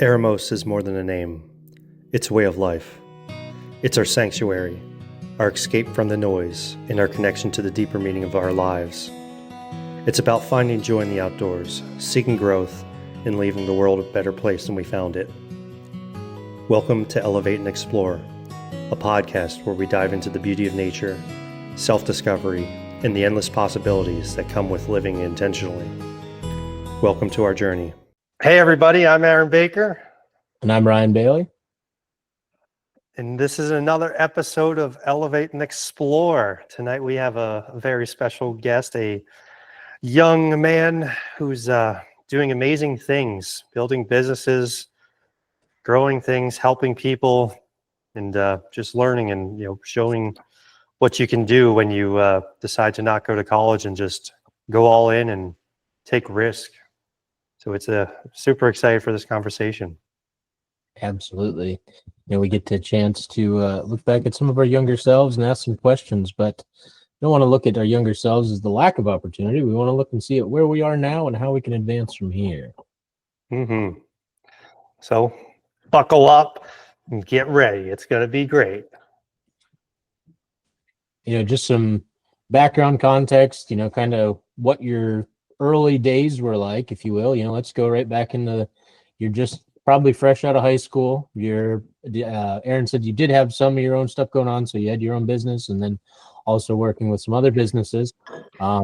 Eremos is more than a name. It's a way of life. It's our sanctuary, our escape from the noise, and our connection to the deeper meaning of our lives. It's about finding joy in the outdoors, seeking growth, and leaving the world a better place than we found it. Welcome to Elevate and Explore, a podcast where we dive into the beauty of nature, self-discovery, and the endless possibilities that come with living intentionally. Welcome to our journey. Hey everybody, I'm Aaron Baker. And I'm Ryan Bailey. And this is another episode of Elevate and Explore. Tonight we have a very special guest, a young man who's doing amazing things, building businesses, growing things, helping people, and just learning and showing what you can do when you decide to not go to college and just go all in and take risk. So it's super excited for this conversation. Absolutely. We get the chance to look back at some of our younger selves and ask some questions, but we don't want to look at our younger selves as the lack of opportunity. We want to look and see at where we are now and how we can advance from here. Mm-hmm. So buckle up and get ready. It's going to be great. Just some background context, kind of what your early days were like, if you will. Let's go right back into, you're just probably fresh out of high school. Aaron said you did have some of your own stuff going on, so you had your own business and then also working with some other businesses. I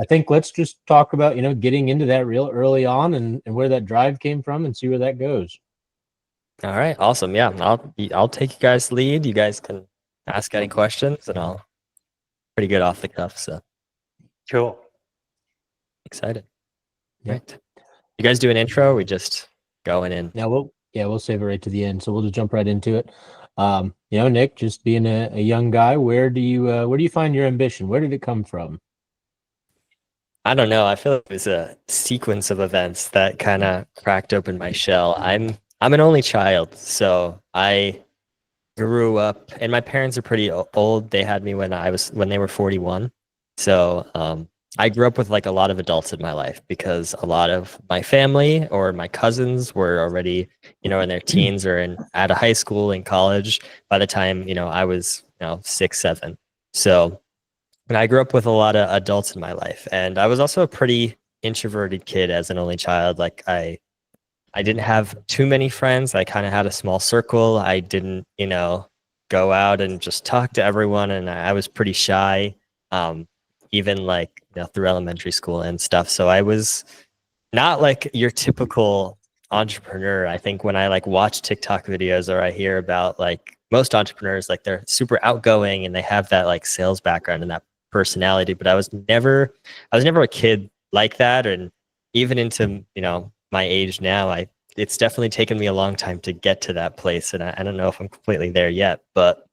think let's just talk about, getting into that real early on and where that drive came from and see where that goes. All right, awesome. Yeah, I'll take you guys' lead. You guys can ask any questions, and I'll pretty good off the cuff. So cool. Excited. Right. You guys do an intro? Or we just going in. Now we'll save it right to the end. So we'll just jump right into it. Nick, just being a young guy, where do you find your ambition? Where did it come from? I don't know. I feel like it was a sequence of events that kind of cracked open my shell. I'm an only child, so I grew up, and my parents are pretty old. They had me when they were 41. So I grew up with like a lot of adults in my life because a lot of my family or my cousins were already, in their teens or out of high school and college by the time, I was, 6, 7. So, and I grew up with a lot of adults in my life, and I was also a pretty introverted kid as an only child. Like I didn't have too many friends. I kind of had a small circle. I didn't, go out and just talk to everyone, and I was pretty shy. Even like through elementary school and stuff. So I was not like your typical entrepreneur. I think when I like watch TikTok videos or I hear about like most entrepreneurs, like they're super outgoing and they have that like sales background and that personality. But I was never a kid like that. And even into, my age now, it's definitely taken me a long time to get to that place. And I don't know if I'm completely there yet, but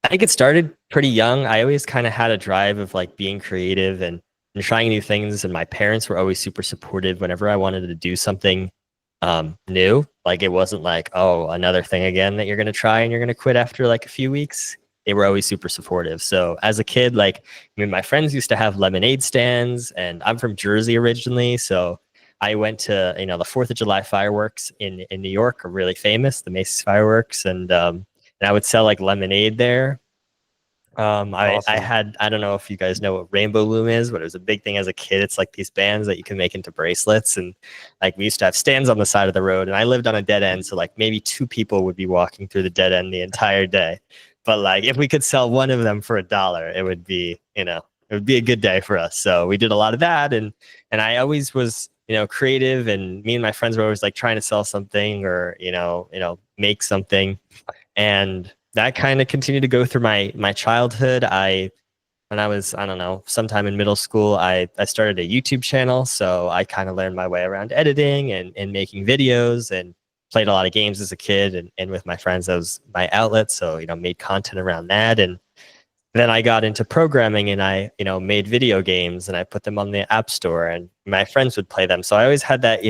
I think it started pretty young. I always kind of had a drive of like being creative and trying new things. And my parents were always super supportive whenever I wanted to do something new. Like it wasn't like, oh, another thing again that you're going to try and you're going to quit after like a few weeks. They were always super supportive. So as a kid, my friends used to have lemonade stands, and I'm from Jersey originally. So I went to, the 4th of July fireworks in New York are really famous, the Macy's fireworks. And I would sell like lemonade there. Awesome. I don't know if you guys know what Rainbow Loom is, but it was a big thing as a kid. It's like these bands that you can make into bracelets. And like we used to have stands on the side of the road, and I lived on a dead end. So like maybe 2 people would be walking through the dead end the entire day. But like if we could sell one of them for $1, it would be, it would be a good day for us. So we did a lot of that. And I always was, creative, and me and my friends were always like trying to sell something or, make something. And that kind of continued to go through my childhood. When I was, I don't know, sometime in middle school, I started a YouTube channel. So I kind of learned my way around editing and making videos, and played a lot of games as a kid. And with my friends, that was my outlet. So, made content around that. And then I got into programming, and I, made video games, and I put them on the App Store, and my friends would play them. So I always had that,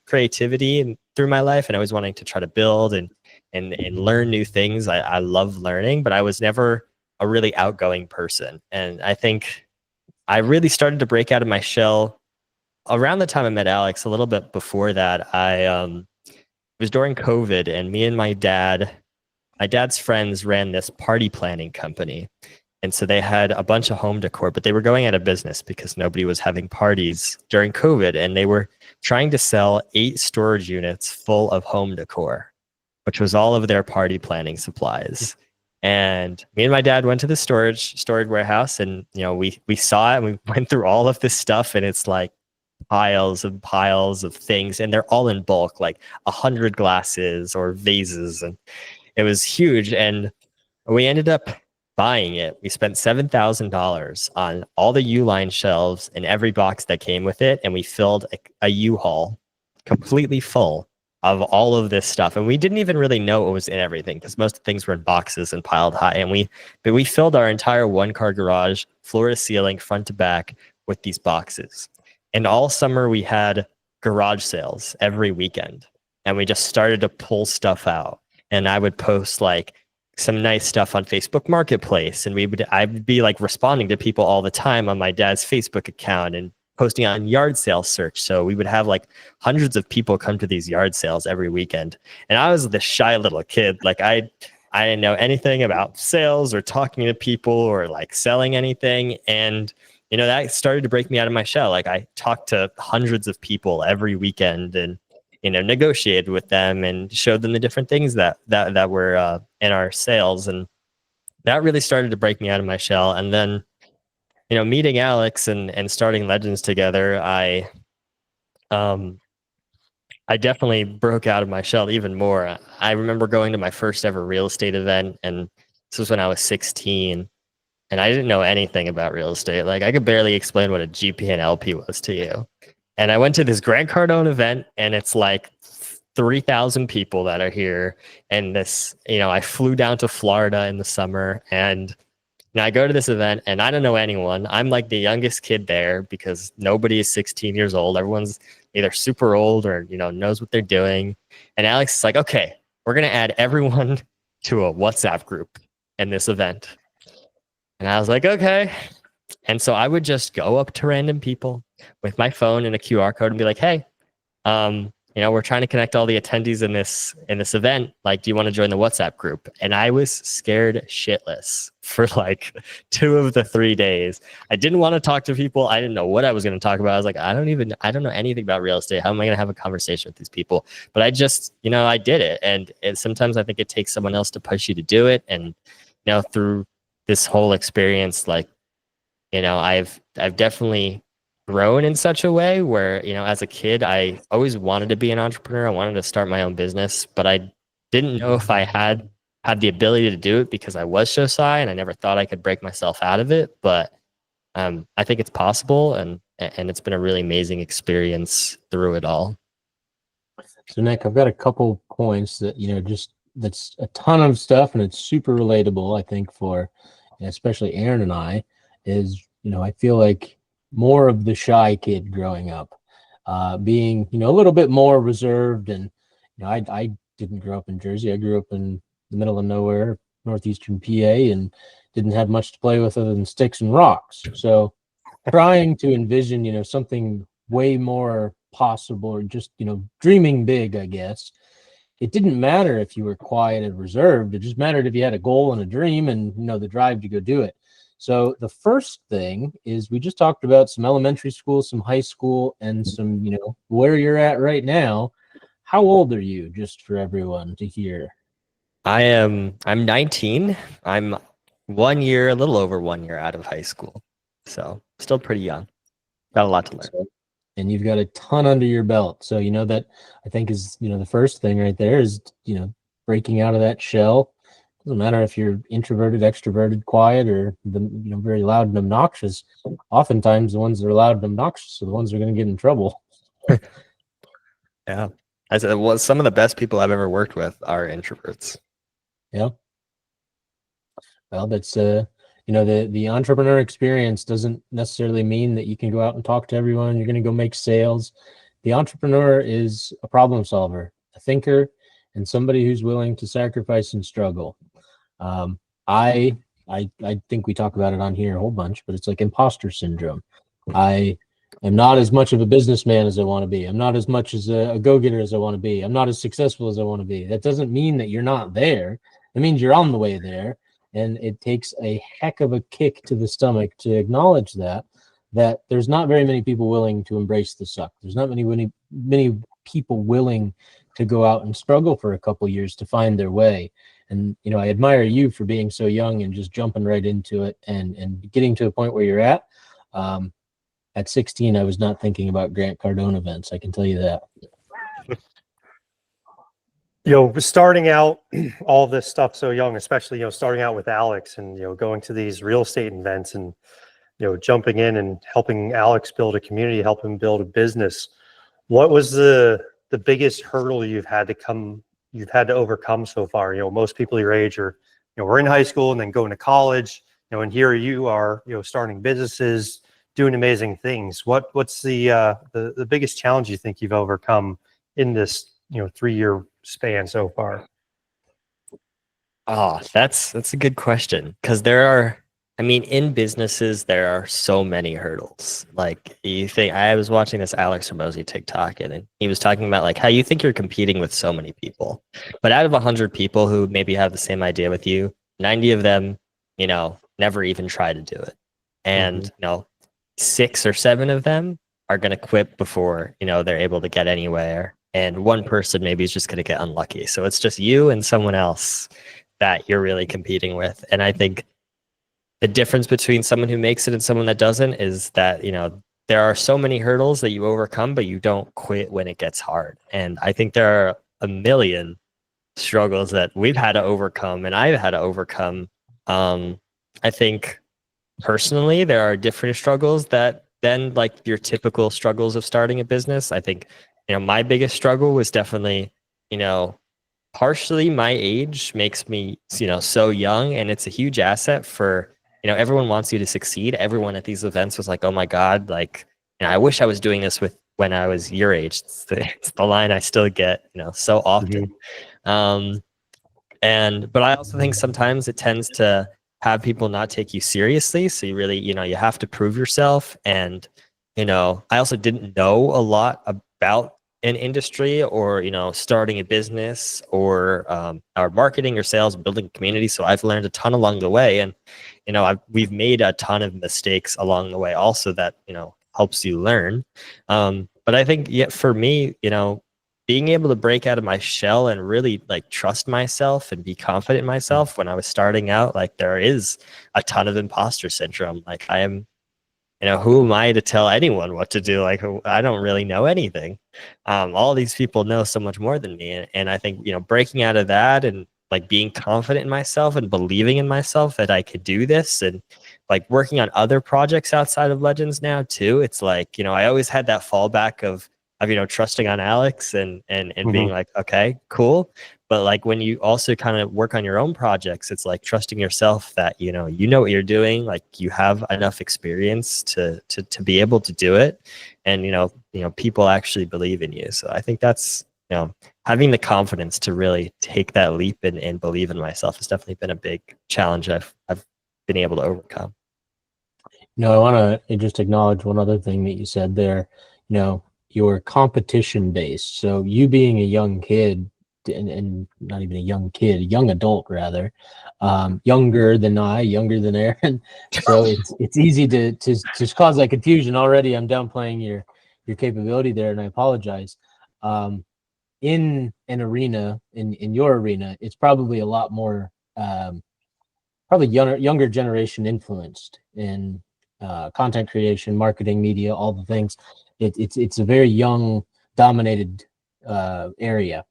creativity through my life, and I was wanting to try to build and learn new things. I love learning, but I was never a really outgoing person. And I think I really started to break out of my shell around the time I met Alex, a little bit before that, it was during COVID, and me and my dad's friends ran this party planning company. And so they had a bunch of home decor, but they were going out of business because nobody was having parties during COVID. And they were trying to sell 8 storage units full of home decor, which was all of their party planning supplies. And me and my dad went to the storage warehouse, and we saw it, and we went through all of this stuff, and it's like piles and piles of things, and they're all in bulk, like 100 glasses or vases, and it was huge. And we ended up buying it. We spent $7,000 on all the U-line shelves and every box that came with it, and we filled a U-Haul completely full of all of this stuff. And we didn't even really know what was in everything because most of the things were in boxes and piled high. And we filled our entire 1-car garage, floor to ceiling, front to back, with these boxes. And all summer we had garage sales every weekend, and we just started to pull stuff out. And I would post like some nice stuff on Facebook Marketplace, and I'd be like responding to people all the time on my dad's Facebook account and posting on yard sale search. So we would have like hundreds of people come to these yard sales every weekend. And I was this shy little kid. Like I didn't know anything about sales or talking to people or like selling anything. And that started to break me out of my shell. Like I talked to hundreds of people every weekend, and negotiated with them and showed them the different things that were in our sales. And that really started to break me out of my shell. And then, meeting Alex and starting Legends together, I definitely broke out of my shell even more. I remember going to my first ever real estate event, and this was when I was 16, and I didn't know anything about real estate. Like I could barely explain what a GP and LP was to you. And I went to this Grant Cardone event, and it's like 3,000 people that are here. And this, I flew down to Florida in the summer, and I go to this event, and I don't know anyone. I'm like the youngest kid there because nobody is 16 years old. Everyone's either super old or, knows what they're doing. And Alex is like, okay, we're going to add everyone to a WhatsApp group in this event. And I was like, okay. And so I would just go up to random people with my phone and a QR code and be like, hey, we're trying to connect all the attendees in this event. Like, do you want to join the WhatsApp group? And I was scared shitless for like 2 of the 3 days. I didn't want to talk to people. I didn't know what I was going to talk about. I was like, I don't know anything about real estate. How am I going to have a conversation with these people? But I just, I did it. And sometimes I think it takes someone else to push you to do it. And, through this whole experience, like, I've definitely grown in such a way where, as a kid, I always wanted to be an entrepreneur. I wanted to start my own business, but I didn't know if I had the ability to do it because I was so shy, and I never thought I could break myself out of it. But I think it's possible, and it's been a really amazing experience through it all. So Nick, I've got a couple points that, that's a ton of stuff, and it's super relatable, I think, for especially Aaron and I, is, I feel like more of the shy kid growing up, being, a little bit more reserved. And, I didn't grow up in Jersey. I grew up in the middle of nowhere, northeastern PA, and didn't have much to play with other than sticks and rocks. So trying to envision, something way more possible, or just, dreaming big, I guess. It didn't matter if you were quiet and reserved. It just mattered if you had a goal and a dream and, the drive to go do it. So the first thing is, we just talked about some elementary school, some high school, and some, where you're at right now. How old are you, just for everyone to hear? I'm 19. I'm a little over 1 year out of high school. So still pretty young. Got a lot to learn. And you've got a ton under your belt. So, that I think is, the first thing right there is, breaking out of that shell. Doesn't matter if you're introverted, extroverted, quiet, or very loud and obnoxious. Oftentimes the ones that are loud and obnoxious are the ones that are going to get in trouble. Yeah. I said, well, some of the best people I've ever worked with are introverts. Yeah. Well, that's the entrepreneur experience doesn't necessarily mean that you can go out and talk to everyone. You're going to go make sales. The entrepreneur is a problem solver, a thinker, and somebody who's willing to sacrifice and struggle. I think we talk about it on here a whole bunch, but it's like impostor syndrome. I I'm not as much of a businessman as I want to be. I'm not as much as a go-getter as I want to be. I'm not as successful as I want to be. That doesn't mean that you're not there. It means you're on the way there. And it takes a heck of a kick to the stomach to acknowledge that there's not very many people willing to embrace the suck. There's not many people willing to go out and struggle for a couple years to find their way. And, you know, I admire you for being so young and just jumping right into it and getting to a point where you're at. At 16, I was not thinking about Grant Cardone events. I can tell you that. You know, starting out all this stuff so young, especially, you know, starting out with Alex and, you know, going to these real estate events and, you know, jumping in and helping Alex build a community, help him build a business. What was the biggest hurdle you've had to overcome so far? You know, most people your age are, you know, we're in high school and then going to college, you know, and here you are, you know, starting businesses, doing amazing things. What's the biggest challenge you think you've overcome in this, you know, 3-year span so far? Oh, that's a good question, because there are, I mean, in businesses there are so many hurdles. Like, you think, I was watching this Alex Hormozy TikTok, and he was talking about like how you think you're competing with so many people, but out of 100 people who maybe have the same idea with you, 90 of them, you know, never even try to do it, and you know, 6 or 7 of them are going to quit before, you know, they're able to get anywhere, and one person maybe is just going to get unlucky. So it's just you and someone else that you're really competing with. And I think the difference between someone who makes it and someone that doesn't is that, you know, there are so many hurdles that you overcome, but you don't quit when it gets hard. And I think there are a million struggles that we've had to overcome and I've had to overcome. I think personally, there are different struggles that then, like your typical struggles of starting a business. I think, you know, my biggest struggle was definitely, you know, partially my age makes me, you know, so young, and it's a huge asset for, you know, everyone wants you to succeed. Everyone at these events was like, oh my God, like, you know, I wish I was doing this with when I was your age. It's the line I still get, you know, so often. But I also think sometimes it tends to have people not take you seriously. So you really, you know, you have to prove yourself. And, you know, I also didn't know a lot about an industry or, you know, starting a business or our marketing or sales, building a community. So I've learned a ton along the way. And, you know, we've made a ton of mistakes along the way also that, you know, helps you learn. But I think, yeah, for me, you know, being able to break out of my shell and really like trust myself and be confident in myself when I was starting out, like there is a ton of imposter syndrome. Like I am, you know, who am I to tell anyone what to do? Like I don't really know anything. All these people know so much more than me. And I think, you know, breaking out of that and like being confident in myself and believing in myself that I could do this, and like working on other projects outside of Legends now too. It's like, you know, I always had that fallback of, you know, trusting on Alex and being like, okay, cool. But like when you also kind of work on your own projects, it's like trusting yourself that, you know what you're doing, like you have enough experience to be able to do it. And, you know, people actually believe in you. So I think that's, you know, having the confidence to really take that leap and believe in myself has definitely been a big challenge I've been able to overcome. No, I want to just acknowledge one other thing that you said there. You know, your competition based. So you being a young kid, and not even a young kid, a young adult rather, younger than I, younger than Aaron. So it's easy to just cause that confusion. Already, I'm downplaying your capability there, and I apologize. In an arena, in your arena, it's probably a lot more, probably younger generation influenced in content creation, marketing, media, all the things. It's a very young dominated area.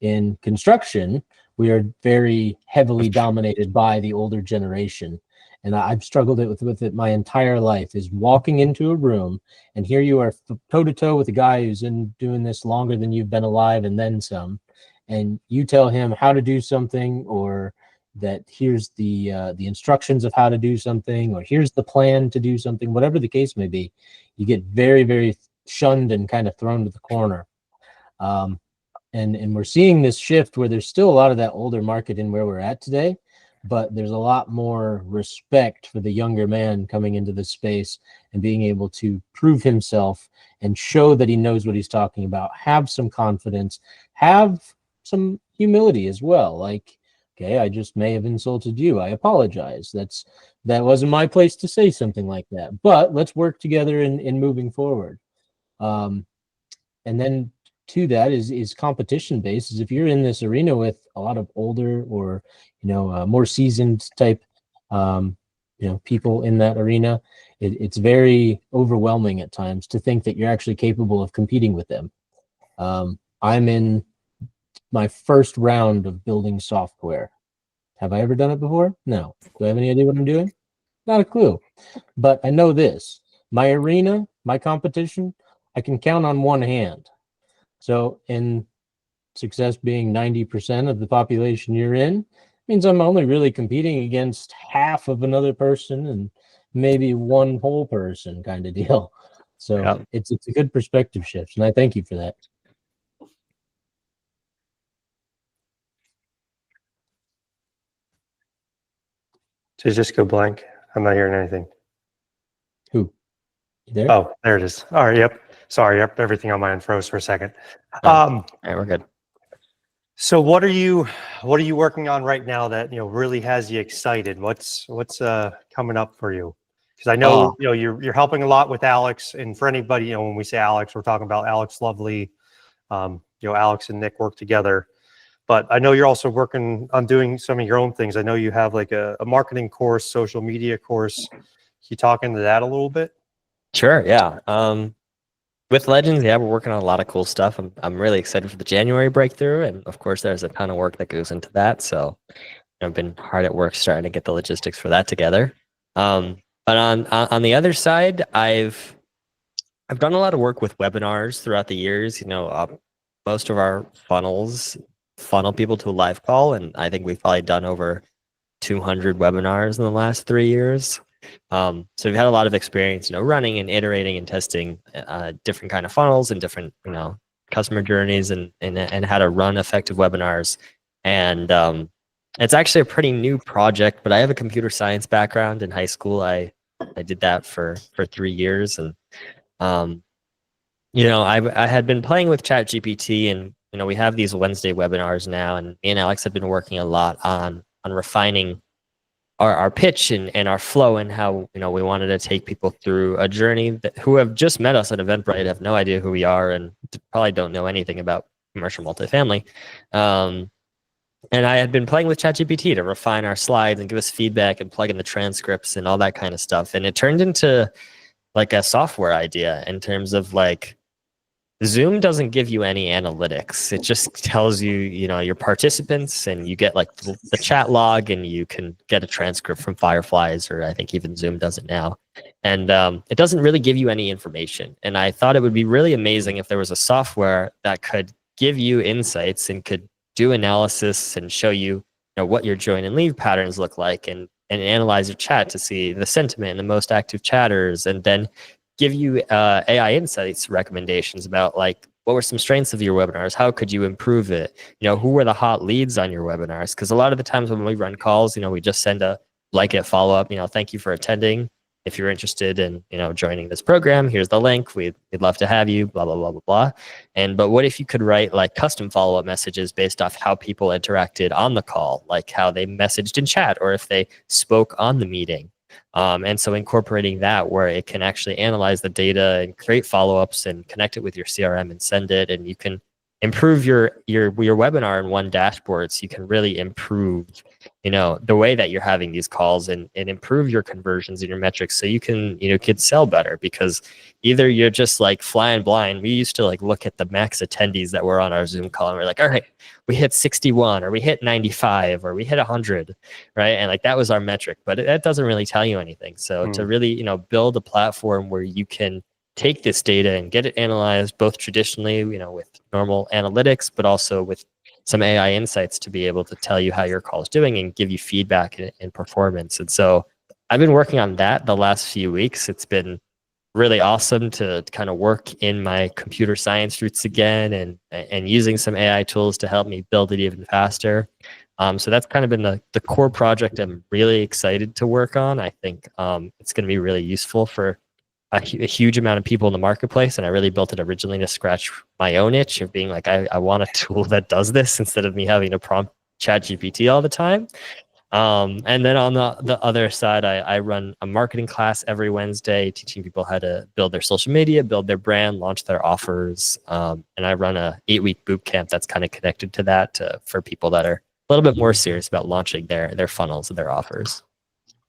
In construction, we are very heavily dominated by the older generation. And I've struggled with it my entire life, is walking into a room and here you are toe to toe with a guy who's in doing this longer than you've been alive and then some. And you tell him how to do something, or that here's the instructions of how to do something, or here's the plan to do something, whatever the case may be. You get very, very shunned and kind of thrown to the corner. And we're seeing this shift where there's still a lot of that older market in where we're at today, but there's a lot more respect for the younger man coming into the space and being able to prove himself and show that he knows what he's talking about, have some confidence, have some humility as well. Like, okay, I just may have insulted you. I apologize. That wasn't my place to say something like that, but let's work together in moving forward. And then to that is competition based. Is if you're in this arena with a lot of older or more seasoned type people in that arena, it's very overwhelming at times to think that you're actually capable of competing with them. I'm in my first round of building software. Have I ever done it before? No. Do I have any idea what I'm doing? Not a clue. But I know this. My arena, my competition, I can count on one hand. So in success being 90% of the population you're in, means I'm only really competing against half of another person and maybe one whole person kind of deal. So it's a good perspective shift, and I thank you for that. Did it just go blank? I'm not hearing anything. Who? You there? Oh, there it is. All right. Yep. Sorry. Yep. Everything on my end froze for a second. All right, we're good. So what are you working on right now that really has you excited? What's coming up for you? Because I know you're helping a lot with Alex, and for anybody, when we say Alex, we're talking about Alex Lovely. Alex and Nick work together, but I know you're also working on doing some of your own things. I know you have like a marketing course, social media course. Can you talk into that a little bit? Sure. Yeah. With Legends, we're working on a lot of cool stuff. I'm really excited for the January breakthrough, and of course, there's a ton of work that goes into that. So I've been hard at work starting to get the logistics for that together. But on the other side, I've done a lot of work with webinars throughout the years. Most of our funnels funnel people to a live call, and I think we've probably done over 200 webinars in the last 3 years. So we've had a lot of experience, running and iterating and testing different kind of funnels and different, customer journeys and how to run effective webinars. And it's actually a pretty new project, but I have a computer science background in high school. I did that for 3 years, and I had been playing with ChatGPT, and we have these Wednesday webinars now, and me and Alex have been working a lot on refining our pitch and our flow, and how we wanted to take people through a journey who have just met us at Eventbrite, have no idea who we are, and probably don't know anything about commercial multifamily. And I had been playing with ChatGPT to refine our slides and give us feedback and plug in the transcripts and all that kind of stuff. And it turned into like a software idea in terms of like, Zoom doesn't give you any analytics. It just tells you, your participants, and you get like the chat log, and you can get a transcript from Fireflies, or I think even Zoom does it now. And it doesn't really give you any information. And I thought it would be really amazing if there was a software that could give you insights and could do analysis and show you, what your join and leave patterns look like, and analyze your chat to see the sentiment and the most active chatters, and then give you AI insights recommendations about like, what were some strengths of your webinars? How could you improve it? Who were the hot leads on your webinars? Because a lot of the times when we run calls, we just send a blanket follow-up, thank you for attending. If you're interested in, joining this program, here's the link. We'd love to have you, blah, blah, blah, blah, blah. But what if you could write like custom follow-up messages based off how people interacted on the call, like how they messaged in chat, or if they spoke on the meeting? And so incorporating that, where it can actually analyze the data and create follow-ups and connect it with your CRM and send it, and you can improve your webinar in one dashboard, so you can really improve the way that you're having these calls, and improve your conversions and your metrics, so you can could sell better. Because either you're just like flying blind. We used to like look at the max attendees that were on our Zoom call, and we're like, all right, we hit 61, or we hit 95, or we hit 100, right? And like that was our metric, but that doesn't really tell you anything. So to really build a platform where you can take this data and get it analyzed, both traditionally, with normal analytics, but also with some AI insights to be able to tell you how your call is doing and give you feedback and performance. And so I've been working on that the last few weeks. It's been really awesome to kind of work in my computer science roots again, and using some AI tools to help me build it even faster. So that's kind of been the core project I'm really excited to work on. I think it's going to be really useful for a huge amount of people in the marketplace. And I really built it originally to scratch my own itch of being like, I want a tool that does this instead of me having to prompt ChatGPT all the time. And then on the other side, I run a marketing class every Wednesday, teaching people how to build their social media, build their brand, launch their offers. And I run a 8-week boot camp that's kind of connected to that for people that are a little bit more serious about launching their funnels and their offers.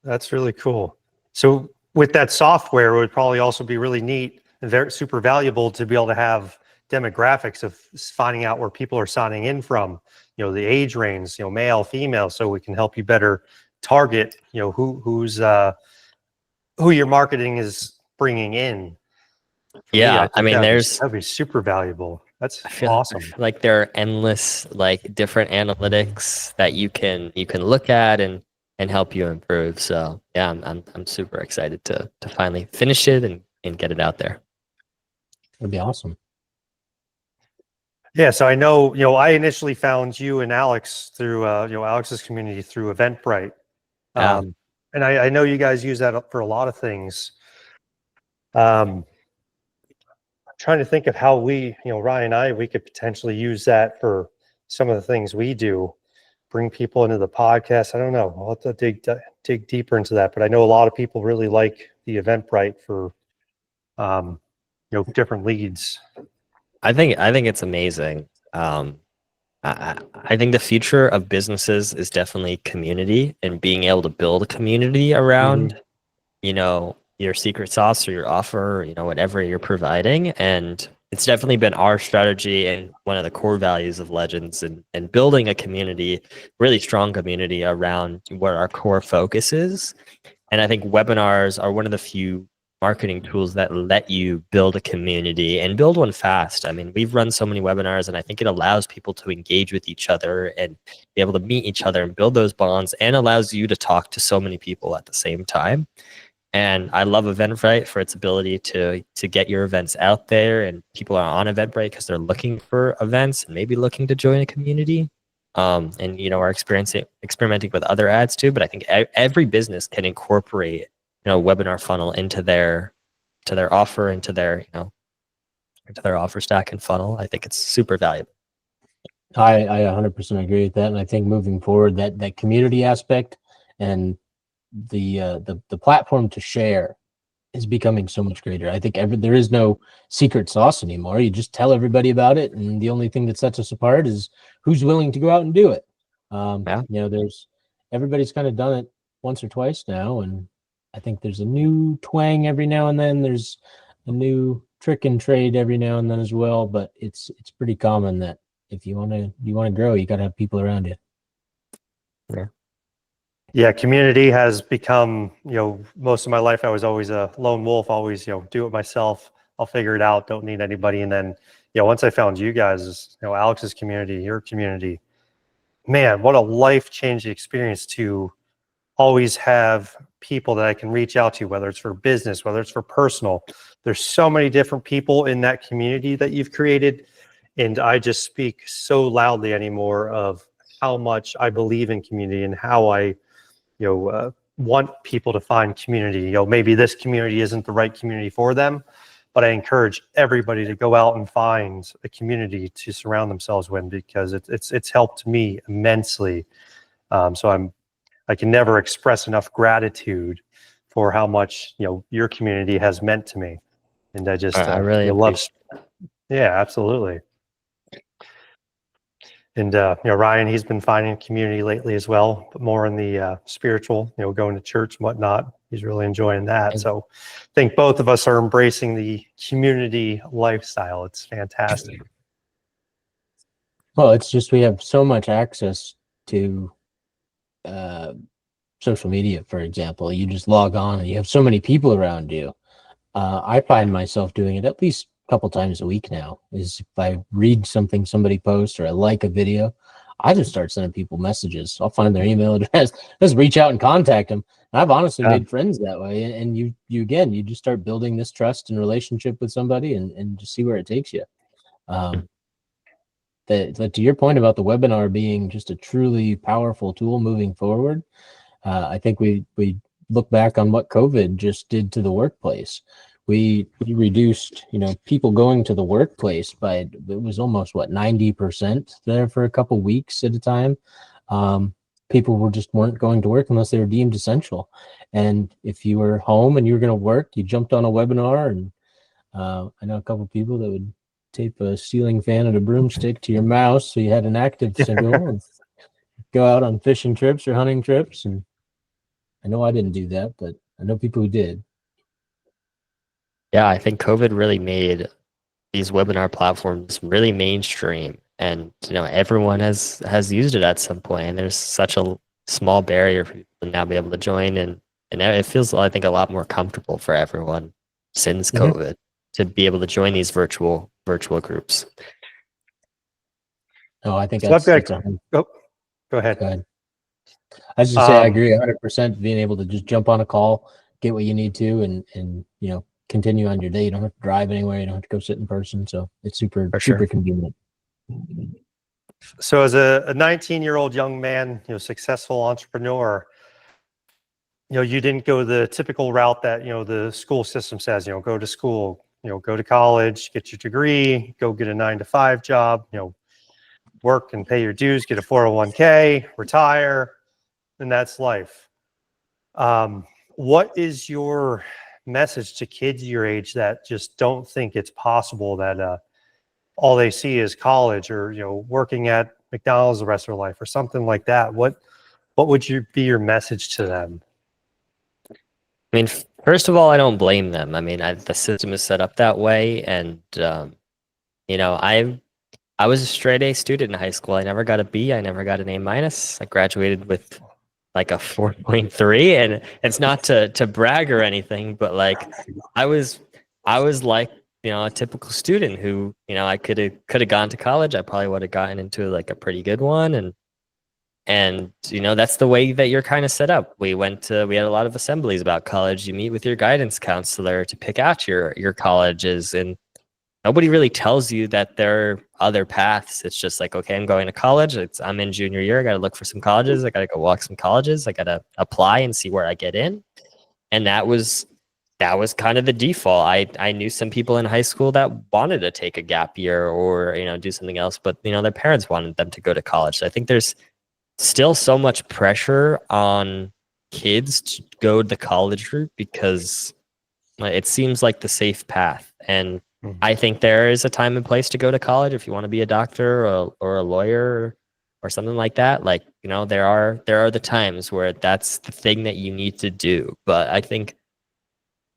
That's really cool. So with that software, it would probably also be really neat and very super valuable to be able to have demographics of finding out where people are signing in from, the age range, male, female, so we can help you better target, who your marketing is bringing in. Yeah, I mean, that'd be super valuable. That's awesome. I feel like there are endless like different analytics that you can look at and help you improve. So yeah, I'm super excited to finally finish it and get it out there. That'd be awesome. Yeah, so I know, I initially found you and Alex through, Alex's community through Eventbrite. And I know you guys use that for a lot of things. I'm trying to think of how we, Ryan and I, we could potentially use that for some of the things we do, bring people into the podcast. I don't know. I'll have to dig deeper into that, but I know a lot of people really like the Eventbrite for, different leads. I think it's amazing. I think the future of businesses is definitely community and being able to build a community around, your secret sauce or your offer, or, whatever you're providing. And it's definitely been our strategy and one of the core values of Legends and building a community, really strong community around where our core focus is. And I think webinars are one of the few marketing tools that let you build a community and build one fast. I mean, we've run so many webinars, and I think it allows people to engage with each other and be able to meet each other and build those bonds, and allows you to talk to so many people at the same time. And I love Eventbrite for its ability to get your events out there, and people are on Eventbrite because they're looking for events and maybe looking to join a community. And are experimenting with other ads too. But I think every business can incorporate webinar funnel into their offer, into their offer stack and funnel. I think it's super valuable. I 100% agree with that, and I think moving forward, that community aspect and the platform to share is becoming so much greater. I think there is no secret sauce anymore. You just tell everybody about it, and the only thing that sets us apart is who's willing to go out and do it. There's everybody's kind of done it once or twice now, and I think there's a new twang every now and then. There's a new trick and trade every now and then as well. But it's pretty common that if you want to grow, you got to have people around you. Yeah, community has become, most of my life I was always a lone wolf, always, do it myself. I'll figure it out. Don't need anybody. And then, once I found you guys, Alex's community, your community, man, what a life-changing experience to always have people that I can reach out to, whether it's for business, whether it's for personal. There's so many different people in that community that you've created. And I just speak so loudly anymore of how much I believe in community and how I, want people to find community. Maybe this community isn't the right community for them, but I encourage everybody to go out and find a community to surround themselves with, because it's helped me immensely. So I can never express enough gratitude for how much your community has meant to me, and I just I really love. Yeah, absolutely. And Ryan, he's been finding community lately as well, but more in the spiritual, going to church and whatnot. He's really enjoying that. So I think both of us are embracing the community lifestyle. It's fantastic. Well, it's just we have so much access to social media, for example. You just log on and you have so many people around you. I find myself doing it at least a couple times a week now. Is if I read something somebody posts or I like a video, I just start sending people messages. I'll find their email address, just reach out and contact them. And I've honestly made friends that way. And you just start building this trust and relationship with somebody and just see where it takes you. I that to your point about the webinar being just a truly powerful tool moving forward, I think we look back on what COVID just did to the workplace. We reduced, people going to the workplace by, it was almost 90% there for a couple weeks at a time. People weren't going to work unless they were deemed essential. And if you were home and you were going to work, you jumped on a webinar. And I know a couple people that would tape a ceiling fan and a broomstick to your mouse so you had an active signal and go out on fishing trips or hunting trips. And I know I didn't do that, but I know people who did. Yeah, I think COVID really made these webinar platforms really mainstream, and everyone has used it at some point, and there's such a small barrier for people to now be able to join, and it feels, I think, a lot more comfortable for everyone since COVID to be able to join these virtual groups. Oh, I think So that's go ahead. Go ahead. I was just say I agree 100%. Being able to just jump on a call, get what you need to, and continue on your day. You don't have to drive anywhere. You don't have to go sit in person. So it's super convenient. So as a 19-year-old young man, successful entrepreneur, you didn't go the typical route that, the school system says, go to school, go to college, get your degree, go get a 9-to-5 job, work and pay your dues, get a 401k, retire, and that's life. What is your message to kids your age that just don't think it's possible, that all they see is college or working at McDonald's the rest of their life or something like that? What would be your message to them? I mean, first of all, I don't blame them. I mean, the system is set up that way, and I was a straight A student in high school. I never got a B. I never got an A-. I graduated with like a 4.3, and it's not to brag or anything, but like I was like a typical student who I could have gone to college. I probably would have gotten into like a pretty good one, and that's the way that you're kind of set up. We had a lot of assemblies about college. You meet with your guidance counselor to pick out your colleges, and nobody really tells you that there are other paths. It's just like, okay, I'm going to college. I'm in junior year. I got to look for some colleges. I got to go walk some colleges. I got to apply and see where I get in. And that was kind of the default. I knew some people in high school that wanted to take a gap year or, do something else, but, their parents wanted them to go to college. So I think there's still so much pressure on kids to go the college route because it seems like the safe path. And I think there is a time and place to go to college if you want to be a doctor or a lawyer or something like that. Like, there are the times where that's the thing that you need to do. But I think,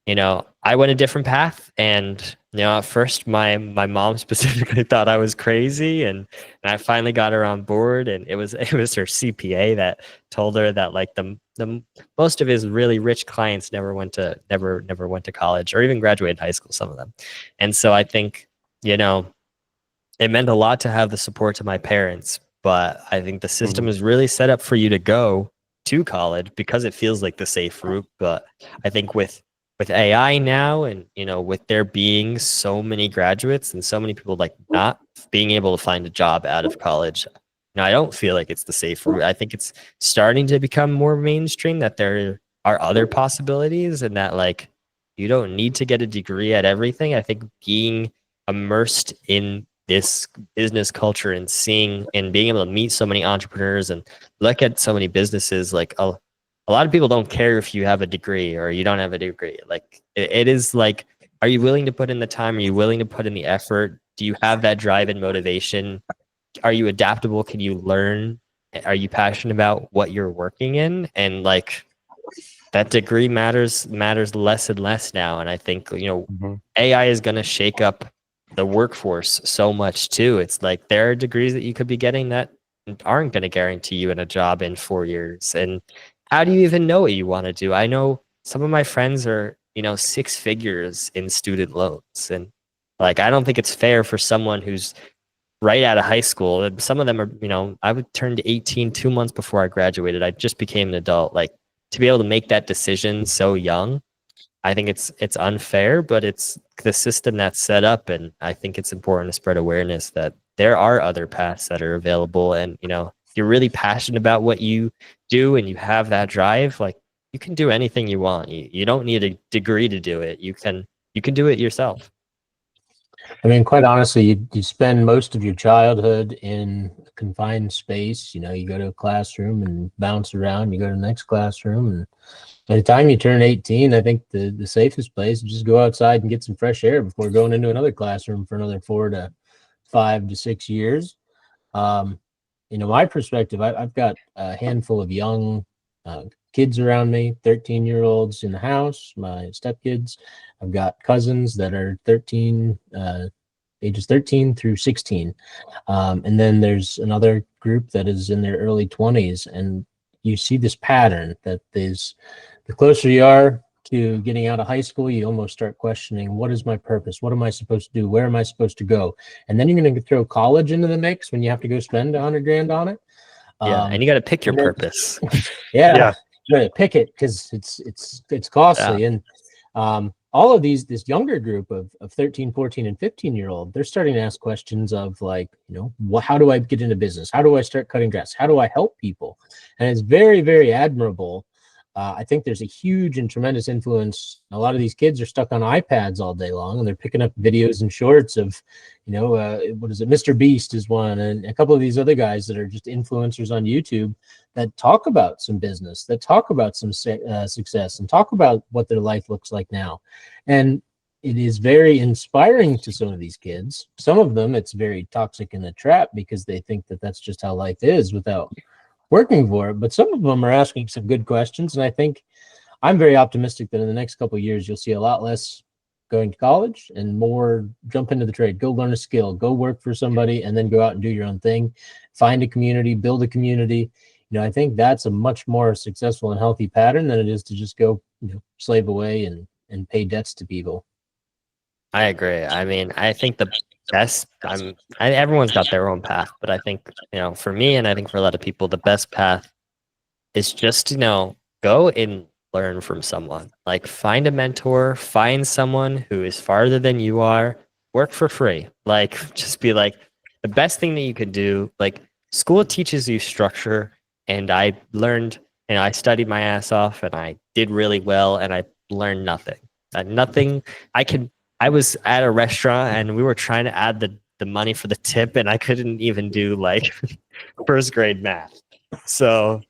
I went a different path, and, at first my mom specifically thought I was crazy, and I finally got her on board, and it was her CPA that told her that like the most of his really rich clients never went to college or even graduated high school, some of them. And so I think, it meant a lot to have the support of my parents, but I think the system is really set up for you to go to college because it feels like the safe route. But I think with AI now, and with there being so many graduates and so many people like not being able to find a job out of college, I don't feel like it's the safe route. I think it's starting to become more mainstream that there are other possibilities, and that like you don't need to get a degree at everything. I think being immersed in this business culture and seeing and being able to meet so many entrepreneurs and look at so many businesses, like a lot of people don't care if you have a degree or you don't have a degree. Like it is like, are you willing to put in the time? Are you willing to put in the effort? Do you have that drive and motivation? Are you adaptable? Can you learn? Are you passionate about what you're working in? And like that degree matters less and less now. And I think, AI is going to shake up the workforce so much too. It's like there are degrees that you could be getting that aren't going to guarantee you in a job in 4 years. And how do you even know what you want to do? I know some of my friends are, 6 figures in student loans. And like, I don't think it's fair for someone who's right out of high school. Some of them are, I would turn to 18 2 months before I graduated. I just became an adult. Like to be able to make that decision so young, I think it's unfair, but it's the system that's set up. And I think it's important to spread awareness that there are other paths that are available. And, you know, if you're really passionate about what you do and you have that drive, like you can do anything you want. You don't need a degree to do it. You can do it yourself. I mean, quite honestly, you spend most of your childhood in a confined space. You know, you go to a classroom and bounce around. You go to the next classroom, and by the time you turn 18, I think the safest place is just go outside and get some fresh air before going into another classroom for another 4 to 5 to 6 years. You know, my perspective, I've got a handful of young kids around me, 13-year-olds in the house, my stepkids. I've got cousins that are ages 13 through 16. And then there's another group that is in their early 20s. And you see this pattern that is, the closer you are to getting out of high school, you almost start questioning, what is my purpose? What am I supposed to do? Where am I supposed to go? And then you're going to throw college into the mix when you have to go spend $100,000 on it. Yeah, and you got to pick your purpose. Yeah, you got to pick it because it's costly. Yeah. And all of this younger group of 13, 14, and 15-year-old, they're starting to ask questions of like, you know, how do I get into business? How do I start cutting grass? How do I help people? And it's very, very admirable. I think there's a huge and tremendous influence. A lot of these kids are stuck on iPads all day long, and they're picking up videos and shorts of, you know, what is it? Mr. Beast is one, and a couple of these other guys that are just influencers on YouTube that talk about some business, that talk about some success, and talk about what their life looks like now. And it is very inspiring to some of these kids. Some of them, it's very toxic in a trap because they think that that's just how life is without working for it. But some of them are asking some good questions, and I think I'm very optimistic that in the next couple of years you'll see a lot less going to college and more jump into the trade, go learn a skill, go work for somebody, and then go out and do your own thing, find a community, build a community. You know, I think that's a much more successful and healthy pattern than it is to just go, you know, slave away and pay debts to people. I agree. I mean, I think the best, everyone's got their own path, but I think, you know, for me, and I think for a lot of people, the best path is just, you know, go and learn from someone. Like find a mentor, find someone who is farther than you are, work for free. Like just be like, the best thing that you could do, like school teaches you structure, and I learned, and I studied my ass off and I did really well, and I learned nothing. I was at a restaurant and we were trying to add the money for the tip, and I couldn't even do like first grade math. So,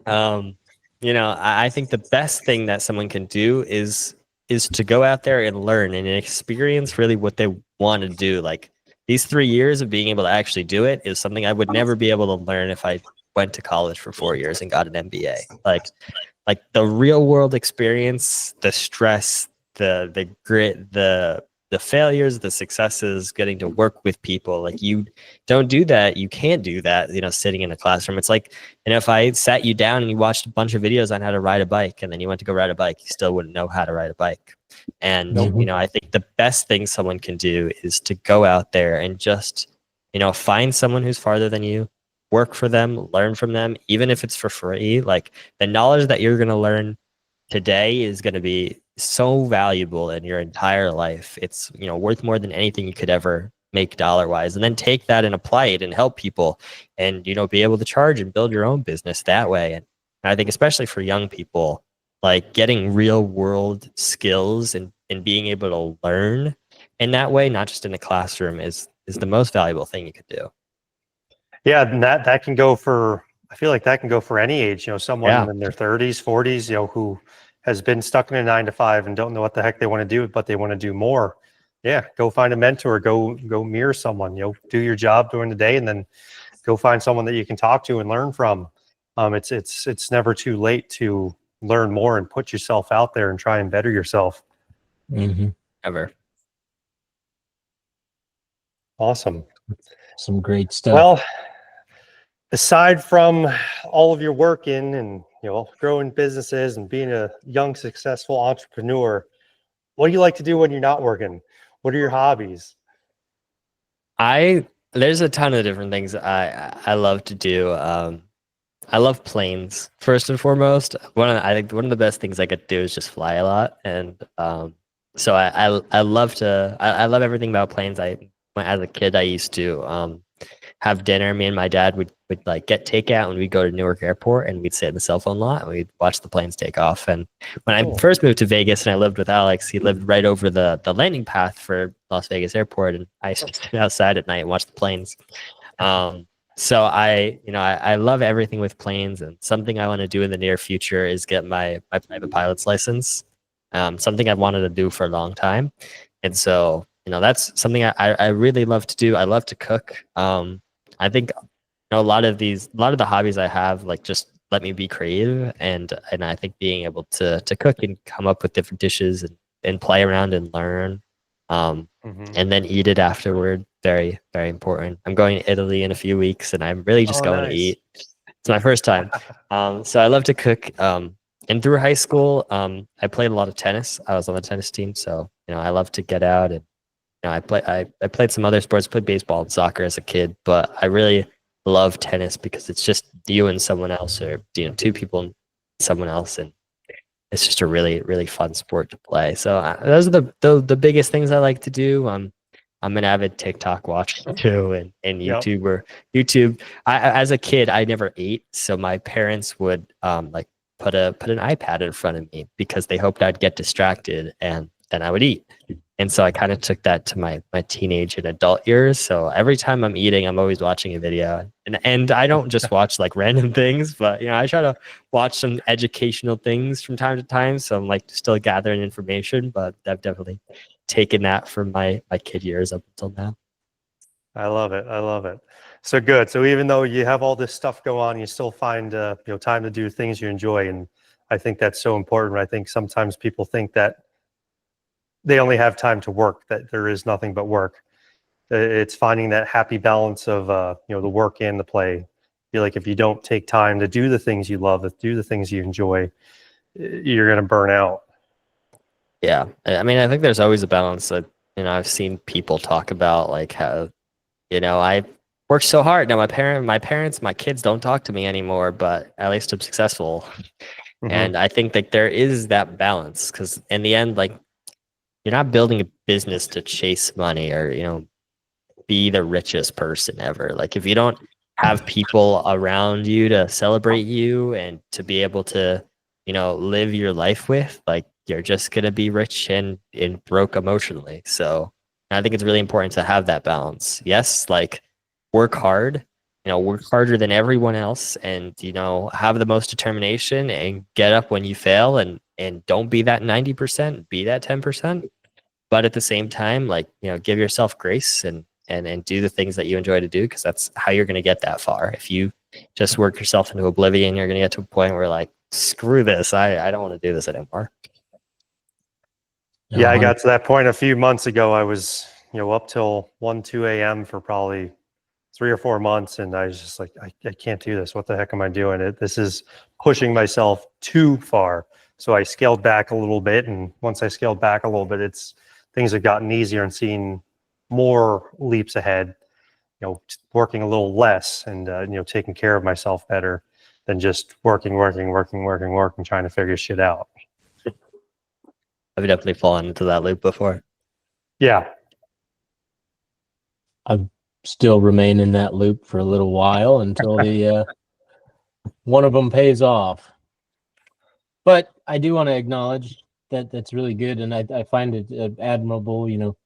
you know, I think the best thing that someone can do is to go out there and learn and experience really what they want to do. Like these 3 years of being able to actually do it is something I would never be able to learn if I went to college for 4 years and got an MBA. Like the real world experience, the stress, the grit, the failures, the successes, getting to work with people. Like you don't do that. You can't do that, you know, sitting in a classroom. It's like, and if I sat you down and you watched a bunch of videos on how to ride a bike, and then you went to go ride a bike, you still wouldn't know how to ride a bike. And, you know, I think the best thing someone can do is to go out there and just, you know, find someone who's farther than you, work for them, learn from them, even if it's for free. Like the knowledge that you're going to learn today is going to be so valuable in your entire life. It's, you know, worth more than anything you could ever make dollar wise. And then take that and apply it and help people, and, you know, be able to charge and build your own business that way. And I think especially for young people, like getting real world skills and being able to learn in that way, not just in a classroom, is the most valuable thing you could do. Yeah, and that can go for, I feel like that can go for any age, you know, someone in their 30s, 40s, you know, who has been stuck in a 9-to-5 and don't know what the heck they want to do, but they want to do more. Yeah, go find a mentor, go mirror someone, you know, do your job during the day, and then go find someone that you can talk to and learn from. It's never too late to learn more and put yourself out there and try and better yourself. Ever. Awesome. Some great stuff. Well, aside from all of your work and, you know, growing businesses and being a young, successful entrepreneur, what do you like to do when you're not working? What are your hobbies? There's a ton of different things I love to do. I love planes first and foremost. I think one of the best things I could do is just fly a lot, and so I love everything about planes. as a kid, I used to have dinner. Me and my dad would like get takeout and we'd go to Newark Airport and we'd sit in the cell phone lot and we'd watch the planes take off. And when I first moved to Vegas and I lived with Alex, he lived right over the landing path for Las Vegas Airport, and I used to sit outside at night and watch the planes. So I love everything with planes, and something I want to do in the near future is get my private pilot's license. Something I've wanted to do for a long time. And so, that's something I really love to do. I love to cook. I think a lot of the hobbies I have like just let me be creative, and I think being able to cook and come up with different dishes and play around and learn, and then eat it afterward, very, very important. I'm going to Italy in a few weeks, and I'm really just going to eat. It's my first time. So I love to cook. And through high school, I played a lot of tennis. I was on the tennis team, so I love to get out, and I played some other sports, played baseball and soccer as a kid, but I really love tennis because it's just you and someone else, or two people and someone else, and it's just a really, really fun sport to play. So those are the biggest things I like to do. I'm an avid TikTok watcher too, and YouTube. As a kid, I never ate, so my parents would like put an iPad in front of me because they hoped I'd get distracted and then I would eat. And so I kind of took that to my teenage and adult years. So every time I'm eating, I'm always watching a video, and I don't just watch like random things, but I try to watch some educational things from time to time. So I'm like still gathering information, but I've definitely taken that from my kid years up until now. I love it. So good. So even though you have all this stuff go on, you still find time to do things you enjoy, and I think that's so important. I think sometimes people think that they only have time to work, that there is nothing but work. It's finding that happy balance of the work and the play. I feel like if you don't take time to do the things you love, to do the things you enjoy, you're going to burn out. Yeah, I mean, I think there's always a balance. That I've seen people talk about like how I worked so hard. Now my kids don't talk to me anymore, but at least I'm successful. And I think that there is that balance, because in the end, like, you're not building a business to chase money or be the richest person ever. Like, if you don't have people around you to celebrate you and to be able to live your life with, like, you're just gonna be rich and broke emotionally. So I think it's really important to have that balance. Yes, like, work hard, work harder than everyone else, and have the most determination, and get up when you fail, and don't be that 90%, be that 10%. But at the same time, like, give yourself grace and do the things that you enjoy to do, because that's how you're going to get that far. If you just work yourself into oblivion, you're going to get to a point where, like, screw this, I don't want to do this anymore. Yeah, I got to that point a few months ago. I was up till 2 a.m. for probably 3 or 4 months, and I was just like, I can't do this. What the heck am I doing? This is pushing myself too far. So I scaled back a little bit, and once I scaled back a little bit, things have gotten easier and seeing more leaps ahead. Working a little less, and taking care of myself better than just working, trying to figure shit out. I've definitely fallen into that loop before. Yeah. I've still remain in that loop for a little while until the one of them pays off. But I do want to acknowledge that that's really good, and I find it admirable.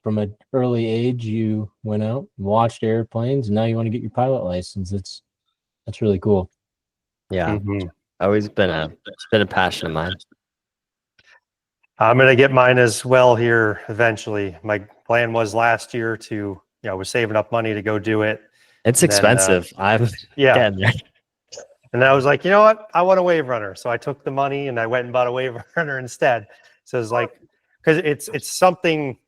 From an early age, you went out and watched airplanes, and now you want to get your pilot license. That's really cool. Yeah, always been a passion of mine. I'm going to get mine as well here eventually. My plan was last year to, I was saving up money to go do it. It's expensive. Yeah. And I was like, you know what? I want a wave runner. So I took the money and I went and bought a wave runner instead. So it's like, because it's something,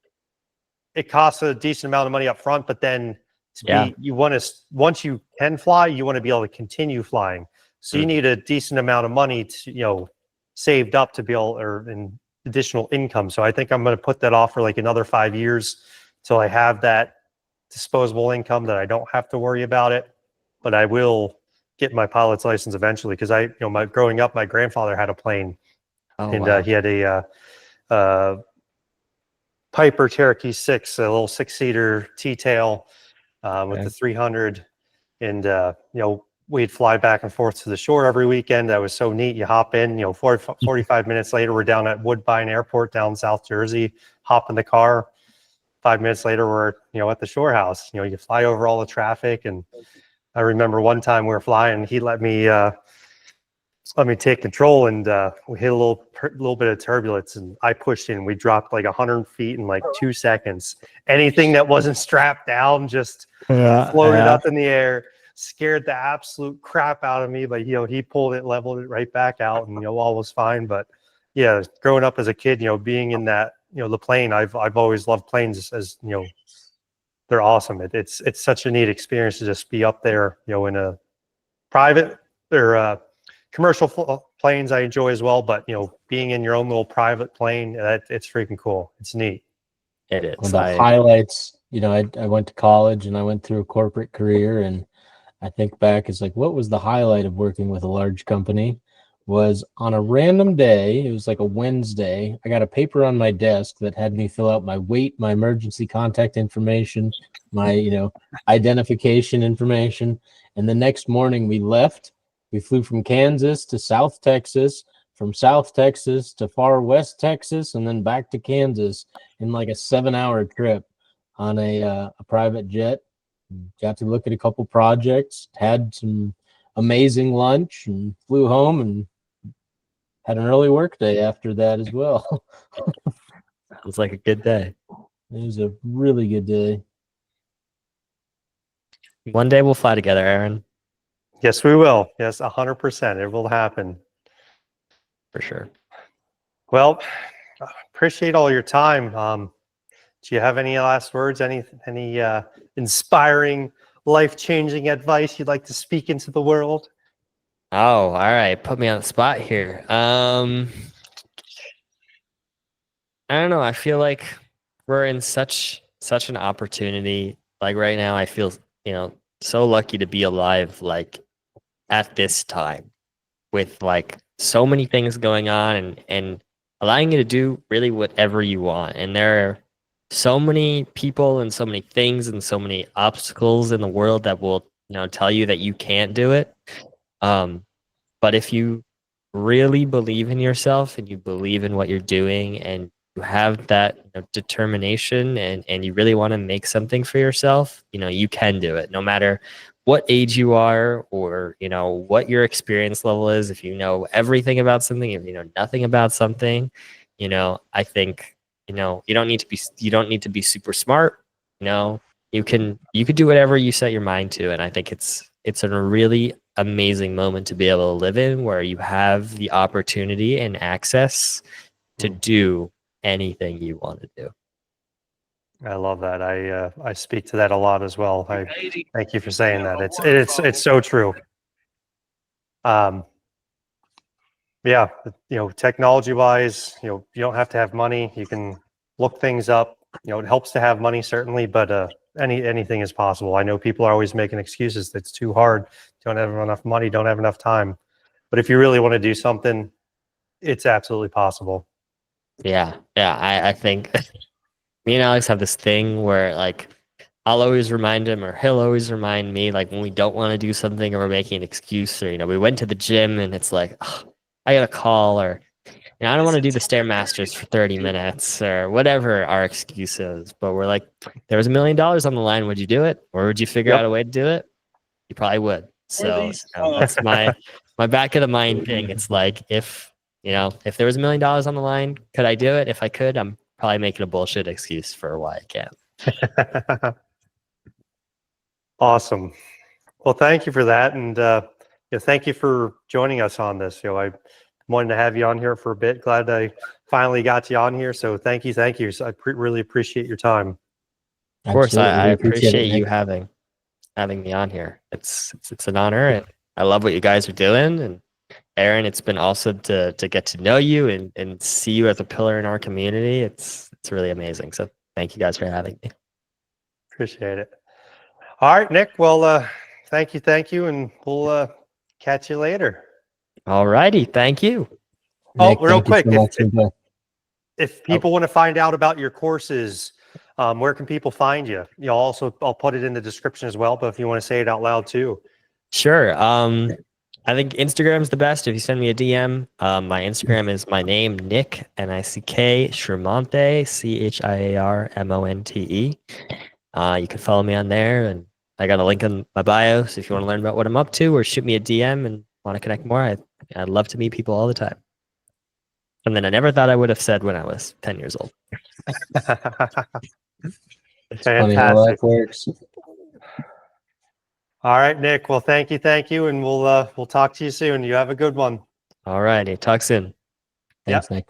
it costs a decent amount of money up front, but then you want to, once you can fly, you want to be able to continue flying. So you need a decent amount of money to, saved up to be able, or in additional income. So I think I'm going to put that off for like another 5 years till I have that disposable income that I don't have to worry about it. But I will get my pilot's license eventually, because growing up, my grandfather had a plane, he had a Piper Cherokee 6, a little 6-seater T-tail with Okay. the 300. And, we'd fly back and forth to the shore every weekend. That was so neat. You hop in, 45 minutes later, we're down at Woodbine Airport down South Jersey, hop in the car. 5 minutes later, we're, at the shore house. You fly over all the traffic. And I remember one time we were flying, he let me take control, and we hit a little bit of turbulence, and I pushed in. We dropped like 100 feet in like 2 seconds. Anything that wasn't strapped down just floated up in the air, scared the absolute crap out of me. But he pulled it, leveled it right back out, and all was fine. But yeah, growing up as a kid, being in that, the plane, I've always loved planes. As they're awesome. It's such a neat experience to just be up there, in a private or commercial planes I enjoy as well, but being in your own little private plane, it's freaking cool. It's neat. It is. Well, the highlights, I went to college and I went through a corporate career, and I think back, it's like, what was the highlight of working with a large company? Was on a random day, it was like a Wednesday, I got a paper on my desk that had me fill out my weight, my emergency contact information, my, identification information. And the next morning we left. We flew from Kansas to South Texas, from South Texas to far West Texas, and then back to Kansas in like a 7-hour trip on a private jet. Got to look at a couple projects, had some amazing lunch, and flew home and had an early work day after that as well. Sounds like a good day. It was a really good day. One day we'll fly together, Aaron. Yes, we will. Yes, 100%. It will happen. For sure. Well, appreciate all your time. Do you have any last words? Any inspiring, life-changing advice you'd like to speak into the world? Oh, all right. Put me on the spot here. I don't know. I feel like we're in such an opportunity. Like right now, I feel, so lucky to be alive, like at this time, with like so many things going on and allowing you to do really whatever you want. And there are so many people and so many things and so many obstacles in the world that will, tell you that you can't do it. But if you really believe in yourself and you believe in what you're doing and you have that determination and you really want to make something for yourself, you can do it no matter what age you are or, what your experience level is. If you know everything about something, if you know nothing about something, I think, you don't need to be super smart. You could do whatever you set your mind to. And I think it's a really amazing moment to be able to live in, where you have the opportunity and access to do anything you want to do. I love that. I speak to that a lot as well. I thank you for saying that. It's so true. Yeah, technology wise, you don't have to have money. You can look things up. It helps to have money certainly, but anything is possible. I know people are always making excuses. That's too hard. Don't have enough money. Don't have enough time. But if you really want to do something, it's absolutely possible. Yeah. I think me and Alex have this thing where like I'll always remind him or he'll always remind me, like when we don't want to do something or we're making an excuse, or we went to the gym and it's like, oh, I got a call, or I don't want to do the Stairmasters for 30 minutes or whatever our excuse is. But we're like, there was $1 million on the line. Would you do it? Or would you figure out a way to do it? You probably would. So that's my back of the mind thing. It's like, if there was $1 million on the line, could I do it? If I could, I'm probably making a bullshit excuse for why I can't. Awesome. Well, thank you for that. And thank you for joining us on this. I wanted to have you on here for a bit. Glad I finally got you on here. So thank you. So I really appreciate your time. Of course, I appreciate you having me on here. It's an honor, and I love what you guys are doing. And Aaron, it's been awesome to get to know you and see you as a pillar in our community. It's really amazing. So thank you guys for having me. Appreciate it. All right, Nick. Well, thank you, and we'll catch you later. All righty. Thank you. Nick, real quick. If people want to find out about your courses, where can people find you? I'll put it in the description as well, but if you want to say it out loud too. Sure. I think Instagram's the best. If you send me a DM, my Instagram is my name, Nick, Nick Chiarmonte, Chiarmonte. You can follow me on there, and I got a link in my bio. So if you want to learn about what I'm up to or shoot me a DM and want to connect more, I'd love to meet people all the time. And then I never thought I would have said when I was 10 years old. Funny how life Fantastic. works. All right, Nick. Well, thank you, and we'll talk to you soon. You have a good one. All righty. Talk soon. Thanks, Nick.